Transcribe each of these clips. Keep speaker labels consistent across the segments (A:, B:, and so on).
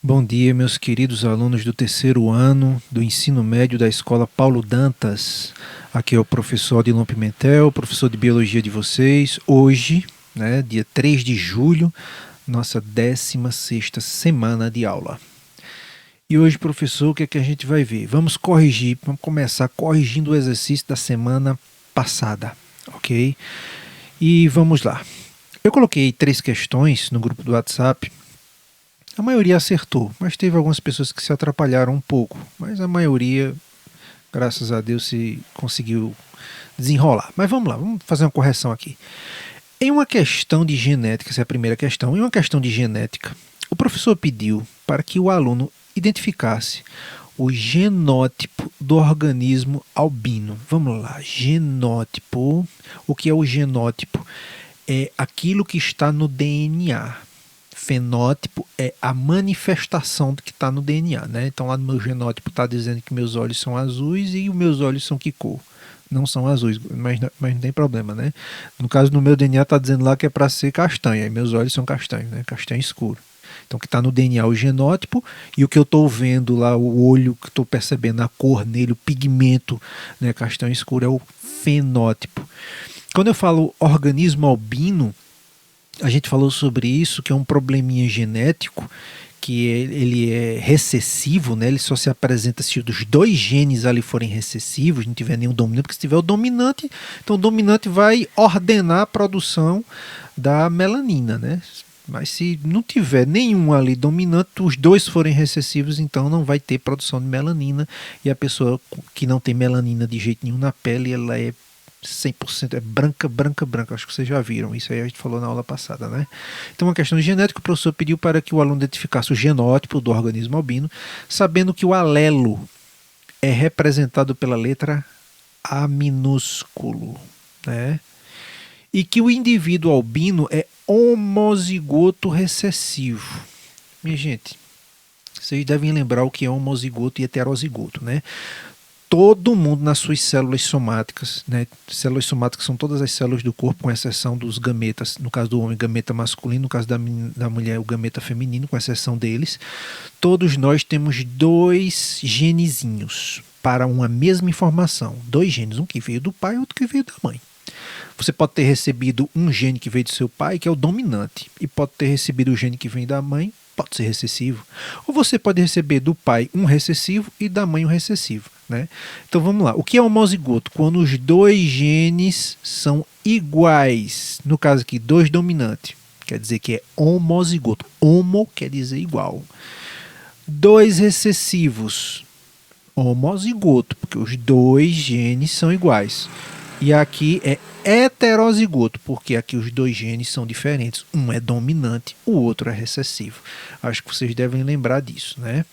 A: Bom dia, meus queridos alunos do terceiro ano do ensino médio da Escola Paulo Dantas. Aqui é o professor Adilon Pimentel, professor de biologia de vocês. Hoje, dia 3 de julho, nossa 16ª semana de aula. E hoje, professor, o que é que a gente vai ver? Vamos começar corrigindo o exercício da semana passada, ok? E vamos lá. Eu coloquei 3 questões no grupo do WhatsApp. A maioria acertou, mas teve algumas pessoas que se atrapalharam um pouco. Mas a maioria, graças a Deus, se conseguiu desenrolar. Mas vamos lá, vamos fazer uma correção aqui. Em uma questão de genética, essa é a primeira questão, em uma questão de genética, o professor pediu para que o aluno identificasse o genótipo do organismo albino. Vamos lá, genótipo. O que é o genótipo? É aquilo que está no DNA. Fenótipo é a manifestação do que está no DNA, né? Então lá no meu genótipo está dizendo que meus olhos são azuis e os meus olhos são que cor? Não são azuis, mas não tem problema, né? No caso do meu DNA está dizendo lá que é para ser castanho, e meus olhos são castanhos, né? Castanho escuro. Então o que está no DNA é o genótipo, e o que eu estou vendo lá, o olho que estou percebendo, a cor nele, o pigmento, né, castanho escuro, é o fenótipo. Quando eu falo organismo albino, a gente falou sobre isso, que é um probleminha genético, que ele é recessivo, né? Ele só se apresenta se os dois genes ali forem recessivos, não tiver nenhum dominante, porque se tiver o dominante, então o dominante vai ordenar a produção da melanina, né? Mas se não tiver nenhum ali dominante, os dois forem recessivos, então não vai ter produção de melanina, e a pessoa que não tem melanina de jeito nenhum na pele, ela é 100% é branca, branca, branca. Acho que vocês já viram. Isso aí a gente falou na aula passada, né? Então, uma questão de genética, o professor pediu para que o aluno identificasse o genótipo do organismo albino, sabendo que o alelo é representado pela letra A minúsculo, né? E que o indivíduo albino é homozigoto recessivo. Minha gente, vocês devem lembrar o que é homozigoto e heterozigoto, né? Todo mundo nas suas células somáticas, né? Células somáticas são todas as células do corpo, com exceção dos gametas, no caso do homem, gameta masculino, no caso da mulher, o gameta feminino, com exceção deles. Todos nós temos dois genezinhos para uma mesma informação. Dois genes, um que veio do pai e outro que veio da mãe. Você pode ter recebido um gene que veio do seu pai, que é o dominante, e pode ter recebido o gene que vem da mãe, pode ser recessivo. Ou você pode receber do pai um recessivo e da mãe um recessivo, né? Então vamos lá. O que é homozigoto? Quando os dois genes são iguais. No caso aqui, dois dominantes. Quer dizer que é homozigoto. Homo quer dizer igual. Dois recessivos. Homozigoto, porque os dois genes são iguais. E aqui é heterozigoto, porque aqui os dois genes são diferentes. Um é dominante, o outro é recessivo. Acho que vocês devem lembrar disso, né?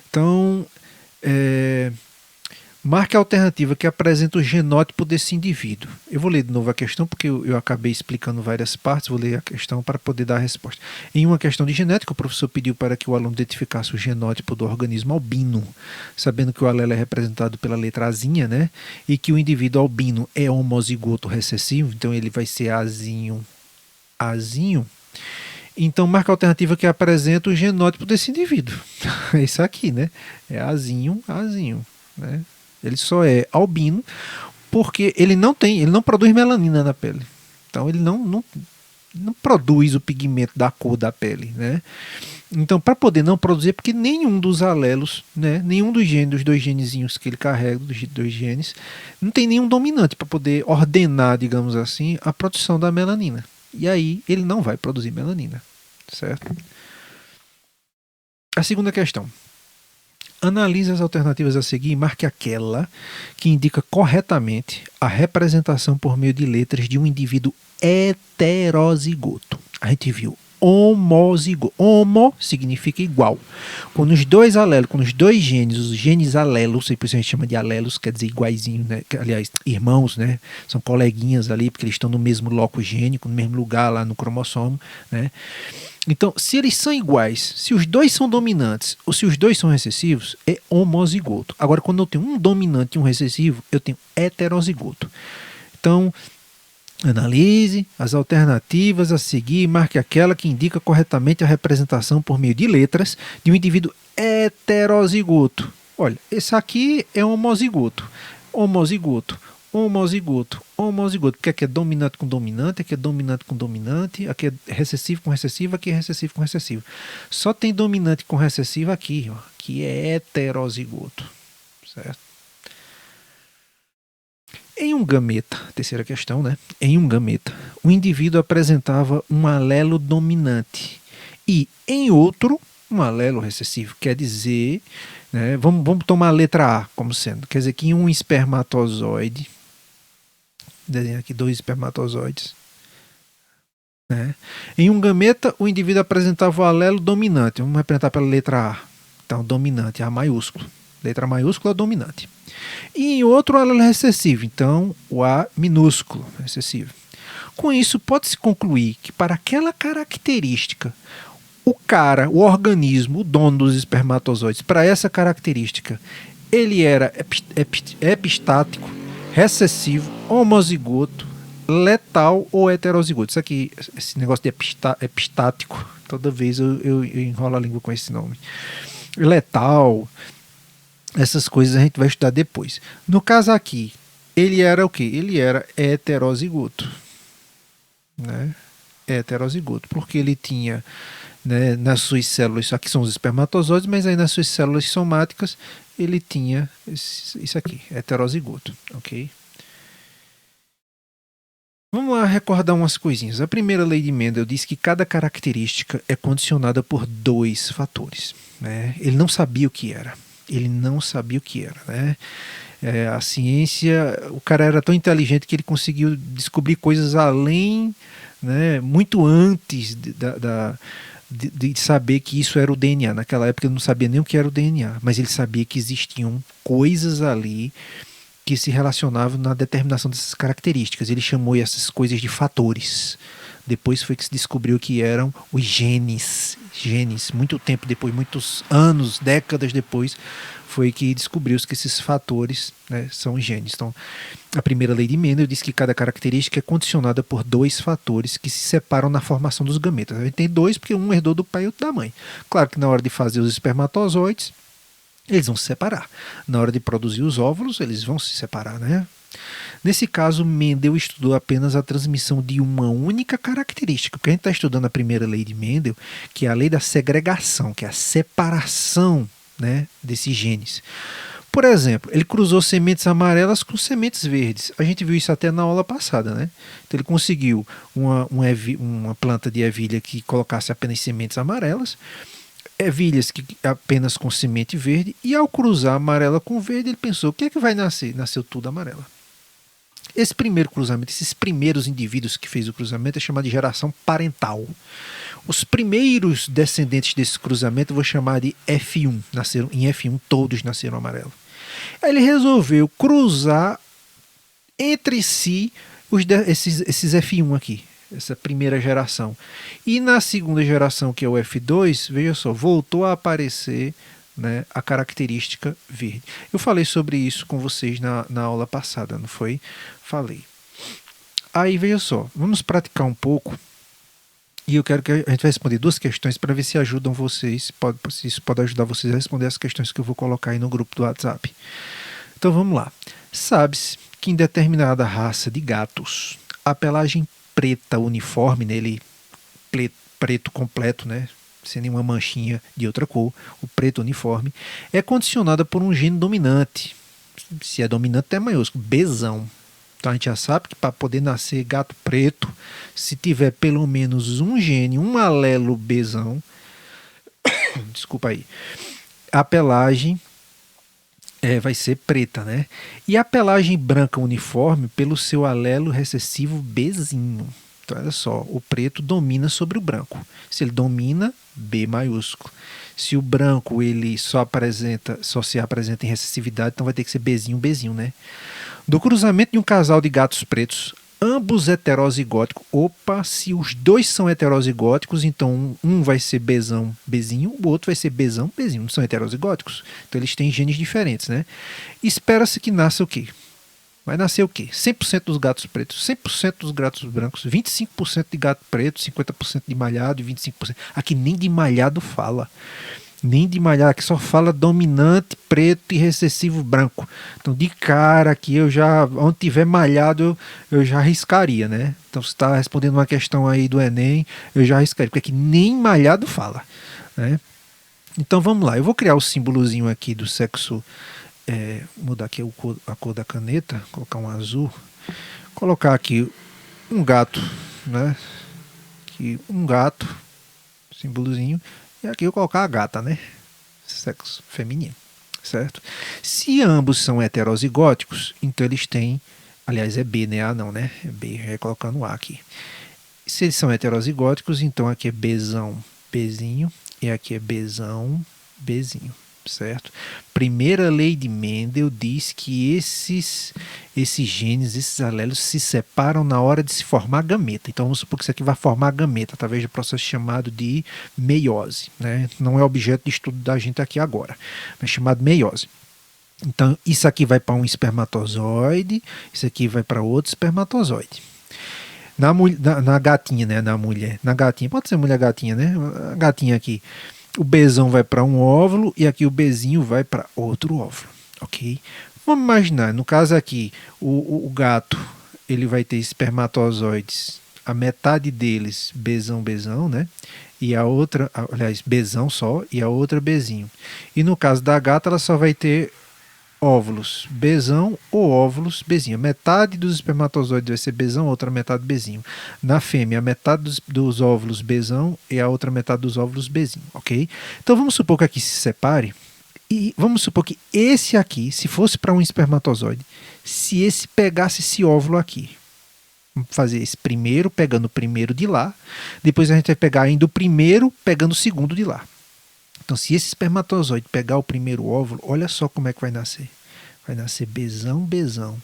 A: Então, marque a alternativa que apresenta o genótipo desse indivíduo. Eu vou ler de novo a questão, porque eu acabei explicando várias partes, vou ler a questão para poder dar a resposta. Em uma questão de genética, o professor pediu para que o aluno identificasse o genótipo do organismo albino, sabendo que o alelo é representado pela letra Azinha, né? E que o indivíduo albino é homozigoto recessivo, então ele vai ser Azinho, Azinho. Então, marca a alternativa que apresenta o genótipo desse indivíduo. É isso aqui, né? É Azinho, Azinho, né? Ele só é albino porque ele não produz melanina na pele. Então ele não produz o pigmento da cor da pele, né? Então, para poder não produzir, porque nenhum dos alelos, né, nenhum dos genes, dos dois genezinhos que ele carrega, dos dois genes, não tem nenhum dominante para poder ordenar, digamos assim, a produção da melanina. E aí ele não vai produzir melanina, certo? A segunda questão. Analise as alternativas a seguir e marque aquela que indica corretamente a representação por meio de letras de um indivíduo heterozigoto. A gente viu homozigoto. Homo significa igual. Quando os dois alelos, quando os dois genes, os genes alelos, por isso a gente chama de alelos, quer dizer iguaizinho, né? Aliás, irmãos, né? São coleguinhas ali, porque eles estão no mesmo loco gênico, no mesmo lugar lá no cromossomo, né? Então, se eles são iguais, se os dois são dominantes ou se os dois são recessivos, é homozigoto. Agora, quando eu tenho um dominante e um recessivo, eu tenho heterozigoto. Então, Analise as alternativas a seguir e marque aquela que indica corretamente a representação por meio de letras de um indivíduo heterozigoto. Olha, esse aqui é um homozigoto. Homozigoto, homozigoto, homozigoto. Porque aqui é dominante com dominante, aqui é dominante com dominante, aqui é recessivo com recessivo, aqui é recessivo com recessivo. Só tem dominante com recessivo aqui, ó, que é heterozigoto. Certo? Em um gameta, terceira questão, né? Em um gameta, o indivíduo apresentava um alelo dominante e em outro um alelo recessivo. Quer dizer, né, vamos tomar a letra A como sendo. Quer dizer que em um espermatozoide, desenho aqui dois espermatozoides, né? Em um gameta, o indivíduo apresentava o alelo dominante. Vamos representar pela letra A. Então, dominante, A maiúsculo. Letra maiúscula, dominante. E em outro, o alelo recessivo. Então, o A minúsculo, recessivo. Com isso, pode-se concluir que para aquela característica, o organismo, o dono dos espermatozoides, para essa característica, ele era epistático, recessivo, homozigoto, letal ou heterozigoto. Isso aqui, esse negócio de epistático, toda vez eu enrolo a língua com esse nome. Letal, essas coisas a gente vai estudar depois. No caso aqui, ele era o quê? Ele era heterozigoto. Né? Heterozigoto, porque ele tinha, né, nas suas células, aqui são os espermatozoides, mas aí nas suas células somáticas ele tinha isso aqui, heterozigoto, ok? Vamos lá recordar umas coisinhas. A primeira lei de Mendel diz que cada característica é condicionada por dois fatores. Né? Ele não sabia o que era. Ele não sabia o que era. Né? A ciência, o cara era tão inteligente que ele conseguiu descobrir coisas além, né, muito antes de saber que isso era o DNA. Naquela época ele não sabia nem o que era o DNA, mas ele sabia que existiam coisas ali que se relacionavam na determinação dessas características. Ele chamou essas coisas de fatores. Depois foi que se descobriu que eram os genes. Genes, muito tempo depois, muitos anos, décadas depois, foi que descobriu-se que esses fatores, né, são os genes. Então, a primeira lei de Mendel diz que cada característica é condicionada por dois fatores que se separam na formação dos gametas. A gente tem dois porque um herdou do pai e outro da mãe. Claro que na hora de fazer os espermatozoides, eles vão se separar. Na hora de produzir os óvulos, eles vão se separar, né? Nesse caso, Mendel estudou apenas a transmissão de uma única característica, porque a gente está estudando a primeira lei de Mendel, que é a lei da segregação, que é a separação, né, desses genes. Por exemplo, ele cruzou sementes amarelas com sementes verdes. A gente viu isso até na aula passada, né? Então ele conseguiu uma planta de ervilha que colocasse apenas sementes amarelas, ervilhas que apenas com semente verde, e ao cruzar amarela com verde, ele pensou, o que é que vai nascer? Nasceu tudo amarela. Esse primeiro cruzamento, esses primeiros indivíduos que fez o cruzamento é chamado de geração parental. Os primeiros descendentes desse cruzamento eu vou chamar de F1, nasceram em F1, todos nasceram amarelo. Aí ele resolveu cruzar entre si esses F1 aqui, essa primeira geração. E na segunda geração, que é o F2, veja só, voltou a aparecer, né, a característica verde. Eu falei sobre isso com vocês na aula passada, não foi? Falei. Aí veja só, vamos praticar um pouco. E eu quero que a gente vai responder duas questões para ver se ajudam vocês, se isso pode ajudar vocês a responder as questões que eu vou colocar aí no grupo do WhatsApp. Então vamos lá. Sabe-se que em determinada raça de gatos, a pelagem preta uniforme nele, preto completo, né, sem nenhuma manchinha de outra cor, o preto uniforme, é condicionada por um gene dominante. Se é dominante é maiúsculo, Bzão. Então a gente já sabe que para poder nascer gato preto, se tiver pelo menos um gene, um alelo Bzão, desculpa aí, a pelagem vai ser preta, né? E a pelagem branca uniforme pelo seu alelo recessivo Bzinho. Então, olha só, o preto domina sobre o branco. Se ele domina, B maiúsculo. Se o branco ele só se apresenta em recessividade, então vai ter que ser Bzinho, Bzinho, né? Do cruzamento de um casal de gatos pretos, ambos heterozigóticos. Opa, se os dois são heterozigóticos, então um vai ser Bzão, Bzinho, o outro vai ser Bzão, Bzinho. Não são heterozigóticos? Então eles têm genes diferentes, né? Espera-se que nasça o quê? Vai nascer o quê? 100% dos gatos pretos, 100% dos gatos brancos, 25% de gato preto, 50% de malhado e 25%. Aqui nem de malhado fala. Nem de malhado, aqui só fala dominante, preto e recessivo branco. Então, de cara aqui, eu já, onde tiver malhado, eu já arriscaria, né? Então, se está respondendo uma questão aí do Enem, eu já arriscaria, porque aqui nem malhado fala, né? Então, vamos lá. Eu vou criar o símbolozinho aqui do sexo, mudar aqui a cor da caneta, colocar um azul, colocar aqui um gato, né? Aqui um gato, símbolozinho, e aqui eu colocar a gata, né? Sexo feminino, certo? Se ambos são heterozigóticos, então eles têm, aliás é B, né? A não, né? É B, já ia colocando A aqui. Se eles são heterozigóticos, então aqui é Bzão, Bzinho, e aqui é Bzão, Bzinho, certo? Primeira lei de Mendel diz que esses genes, esses alelos se separam na hora de se formar gameta. Então vamos supor que isso aqui vai formar gameta através do processo chamado de meiose, né? Não é objeto de estudo da gente aqui agora, é chamado meiose. Então isso aqui vai para um espermatozoide, isso aqui vai para outro espermatozoide. Na gatinha, né? Na mulher. Na gatinha, pode ser mulher gatinha, né? A gatinha aqui. O Bzão vai para um óvulo e aqui o Bzinho vai para outro óvulo, ok? Vamos imaginar, no caso aqui, o gato, ele vai ter espermatozoides, a metade deles Bzão, Bzão, né? E a outra, aliás, Bzão só, e a outra Bzinho. E no caso da gata, ela só vai ter óvulos Bzão ou óvulos Bzinho. Metade dos espermatozoides vai ser Bzão, outra metade Bzinho. Na fêmea, a metade dos óvulos Bzão e a outra metade dos óvulos Bzinho, ok? Então vamos supor que aqui se separe e vamos supor que esse aqui, se fosse para um espermatozoide, se esse pegasse esse óvulo aqui, vamos fazer esse primeiro pegando o primeiro de lá, depois a gente vai pegar ainda o primeiro pegando o segundo de lá. Então, se esse espermatozoide pegar o primeiro óvulo, olha só como é que vai nascer. Vai nascer Bzão, Bzão.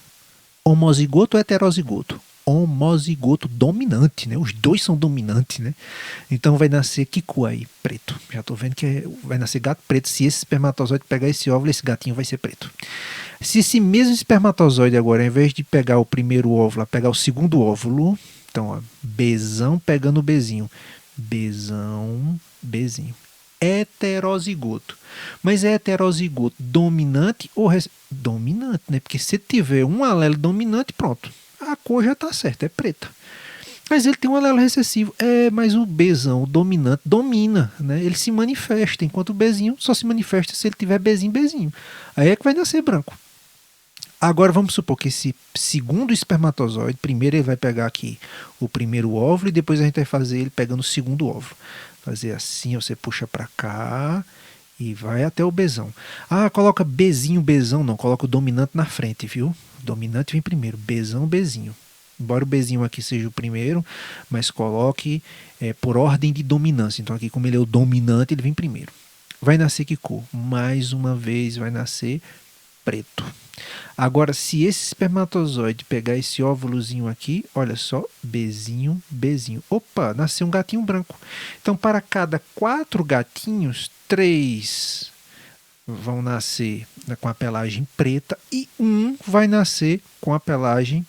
A: Homozigoto ou heterozigoto? Homozigoto dominante, né? Os dois são dominantes, né? Então vai nascer que cor aí? Preto. Já estou vendo que vai nascer gato preto. Se esse espermatozoide pegar esse óvulo, esse gatinho vai ser preto. Se esse mesmo espermatozoide agora, ao invés de pegar o primeiro óvulo, pegar o segundo óvulo, então, ó, Bzão pegando o Bzinho. Bzão, Bzinho. Heterozigoto. Mas é heterozigoto dominante ou dominante, né? Porque se tiver um alelo dominante, pronto, a cor já está certa, é preta. Mas ele tem um alelo recessivo, mas o Bzão, o dominante, domina, né? Ele se manifesta, enquanto o Bzinho só se manifesta se ele tiver Bzinho, Bzinho. Aí é que vai nascer branco. Agora vamos supor que esse segundo espermatozoide, primeiro ele vai pegar aqui o primeiro óvulo e depois a gente vai fazer ele pegando o segundo óvulo. Fazer assim, você puxa para cá e vai até o Bzão. Ah, coloca Bzinho, Bzão, não, coloca o dominante na frente, viu? O dominante vem primeiro, Bzão, Bzinho. Embora o Bzinho aqui seja o primeiro, mas coloque por ordem de dominância. Então aqui como ele é o dominante, ele vem primeiro. Vai nascer que cor? Mais uma vez vai nascer preto. Agora, se esse espermatozoide pegar esse óvulozinho aqui, olha só, Bzinho, Bzinho. Opa, nasceu um gatinho branco. Então, para cada 4 gatinhos, 3 vão nascer com a pelagem preta e 1 vai nascer com a pelagem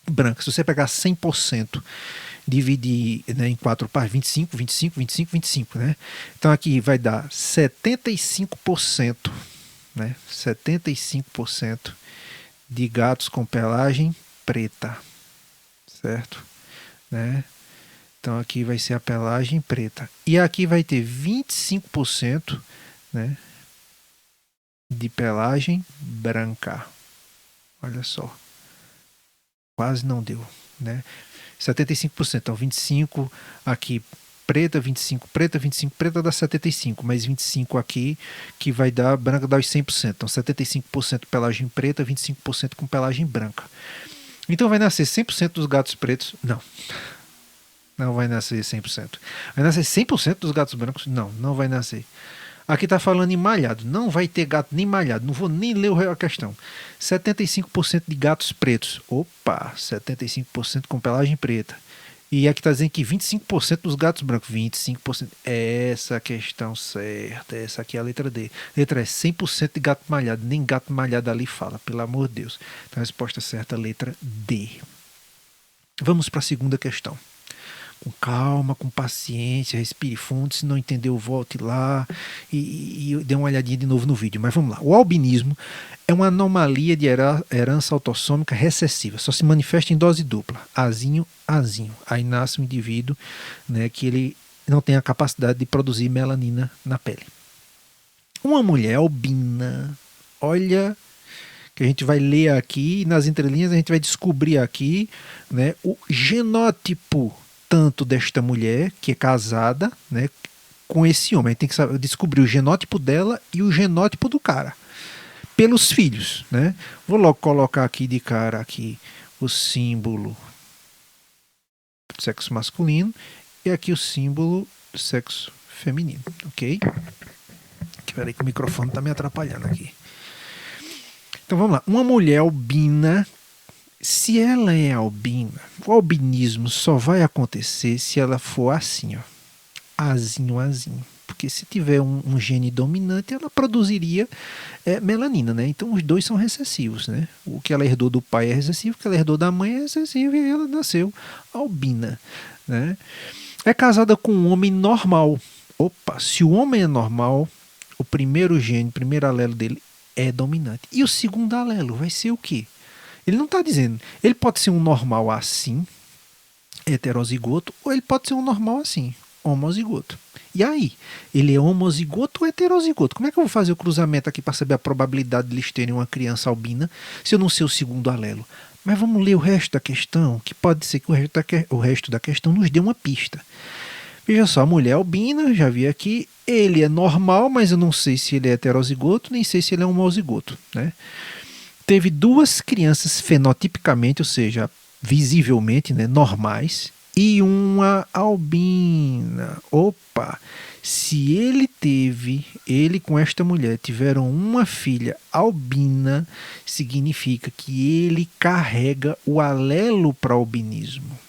A: branca. Se você pegar 100%, dividir, né, em 4 partes, 25, 25, 25, 25, né? Então, aqui vai dar 75%. Né? 75% de gatos com pelagem preta, certo? Né? Então aqui vai ser a pelagem preta. E aqui vai ter 25%, né, de pelagem branca. Olha só. Quase não deu, né? 75%, então 25 aqui preta, 25 preta, 25 preta dá 75, mais 25 aqui, que vai dar, branca dá os 100%. Então 75% pelagem preta, 25% com pelagem branca. Então vai nascer 100% dos gatos pretos? Não. Não vai nascer 100%. Vai nascer 100% dos gatos brancos? Não, não vai nascer. Aqui está falando em malhado. Não vai ter gato nem malhado. Não vou nem ler a questão. 75% de gatos pretos. Opa, 75% com pelagem preta. E aqui está dizendo que 25% dos gatos brancos. 25%. Essa é a questão certa. Essa aqui é a letra D. Letra E, 100% de gato malhado. Nem gato malhado ali fala, pelo amor de Deus. Então a resposta certa é a letra D. Vamos para a segunda questão. Com calma, com paciência, respire fundo. Se não entendeu, volte lá e dê uma olhadinha de novo no vídeo. Mas vamos lá. O albinismo é uma anomalia de herança autossômica recessiva. Só se manifesta em dose dupla. Azinho, azinho. Aí nasce um indivíduo, né, que ele não tem a capacidade de produzir melanina na pele. Uma mulher albina, olha, que a gente vai ler aqui, nas entrelinhas a gente vai descobrir aqui, né, o genótipo tanto desta mulher, que é casada, né, com esse homem. A gente tem que saber, descobrir o genótipo dela e o genótipo do cara. Pelos filhos, né? Vou logo colocar aqui de cara aqui o símbolo do sexo masculino e aqui o símbolo do sexo feminino, ok? Espera aí que o microfone está me atrapalhando aqui. Então vamos lá. Uma mulher albina, se ela é albina, o albinismo só vai acontecer se ela for assim, ó, azinho, azinho. Porque se tiver um gene dominante, ela produziria melanina, né? Então os dois são recessivos, né? O que ela herdou do pai é recessivo, o que ela herdou da mãe é recessivo e ela nasceu albina, né? É casada com um homem normal. Opa, se o homem é normal, o primeiro gene, o primeiro alelo dele é dominante. E o segundo alelo vai ser o quê? Ele não está dizendo. Ele pode ser um normal assim, heterozigoto, ou ele pode ser um normal assim, homozigoto. E aí? Ele é homozigoto ou heterozigoto? Como é que eu vou fazer o cruzamento aqui para saber a probabilidade de eles terem uma criança albina se eu não sei o segundo alelo? Mas vamos ler o resto da questão, que pode ser que o resto da questão nos dê uma pista. Veja só, a mulher albina, já vi aqui, ele é normal, mas eu não sei se ele é heterozigoto, nem sei se ele é homozigoto, né? Teve duas crianças fenotipicamente, ou seja, visivelmente, né, normais, e uma albina. Opa! Se ele com esta mulher tiveram uma filha albina, significa que ele carrega o alelo para o albinismo.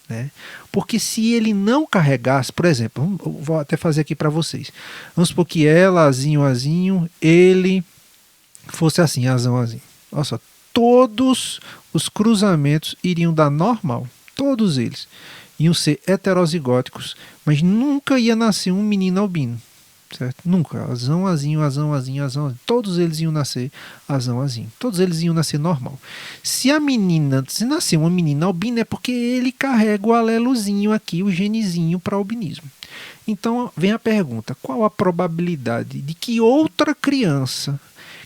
A: Né? Porque se ele não carregasse, por exemplo, vou até fazer aqui para vocês. Vamos supor que ela, azinho, azinho, ele fosse assim, azão, azinho. Olha só, todos os cruzamentos iriam dar normal, todos eles iam ser heterozigóticos, mas nunca ia nascer um menino albino, certo? Nunca, azão, azinho, azão, azinho, azão, azinho. Todos eles iam nascer azão, azinho, todos eles iam nascer normal. Se nascer uma menina albina é porque ele carrega o alelozinho aqui, o genezinho para albinismo. Então vem a pergunta, qual a probabilidade de que outra criança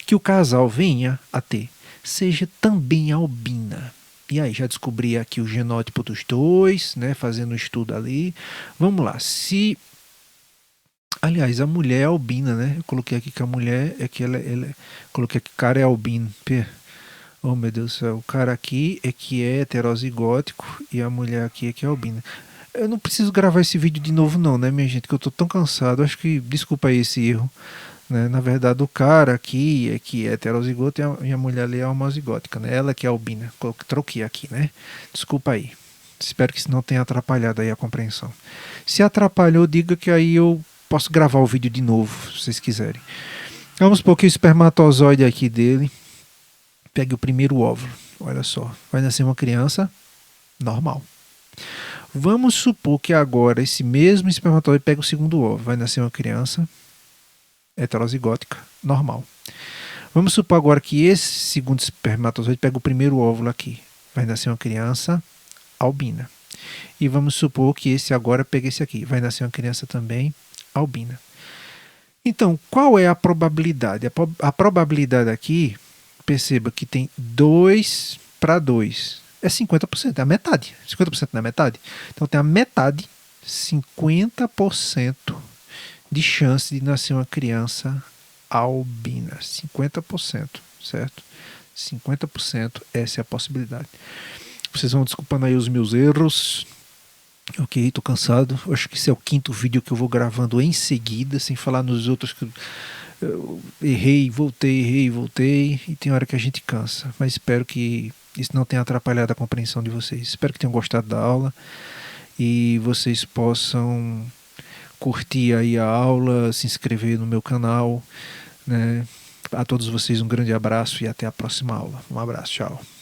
A: que o casal venha a ter seja também albina? E aí, já descobri aqui o genótipo dos dois, né, fazendo um estudo ali. Vamos lá, aliás, a mulher é albina, né? Eu coloquei aqui que a mulher é que coloquei aqui que o cara é albino. Oh, meu Deus do céu, o cara aqui é que é heterozigótico e a mulher aqui é que é albina. Eu não preciso gravar esse vídeo de novo não, né, minha gente, que eu tô tão cansado. Acho que, desculpa aí esse erro. Né? Na verdade, o cara aqui é que é heterozigoto e a mulher ali é homozigótica, né? Ela que é albina. Troquei aqui, né? Desculpa aí. Espero que isso não tenha atrapalhado aí a compreensão. Se atrapalhou, diga que aí eu posso gravar o vídeo de novo, se vocês quiserem. Vamos supor que o espermatozoide aqui dele pegue o primeiro óvulo. Olha só, vai nascer uma criança normal. Vamos supor que agora esse mesmo espermatozoide pega o segundo óvulo. Vai nascer uma criança heterozigótica, normal. Vamos supor agora que esse segundo espermatozoide pega o primeiro óvulo aqui. Vai nascer uma criança albina. E vamos supor que esse agora pega esse aqui. Vai nascer uma criança também albina. Então, qual é a probabilidade? A probabilidade aqui, perceba que tem 2 para 2. É 50%, é a metade. 50% não é metade? Então tem a metade, 50% de chance de nascer uma criança albina. 50%, certo? 50%, essa é a possibilidade. Vocês vão desculpando aí os meus erros. Ok, tô cansado. Acho que esse é o quinto vídeo que eu vou gravando em seguida, sem falar nos outros que eu errei, voltei. E tem hora que a gente cansa. Mas espero que isso não tenha atrapalhado a compreensão de vocês. Espero que tenham gostado da aula. e vocês possam curtir aí a aula, se inscrever no meu canal, né? A todos vocês um grande abraço e até a próxima aula. Um abraço, tchau.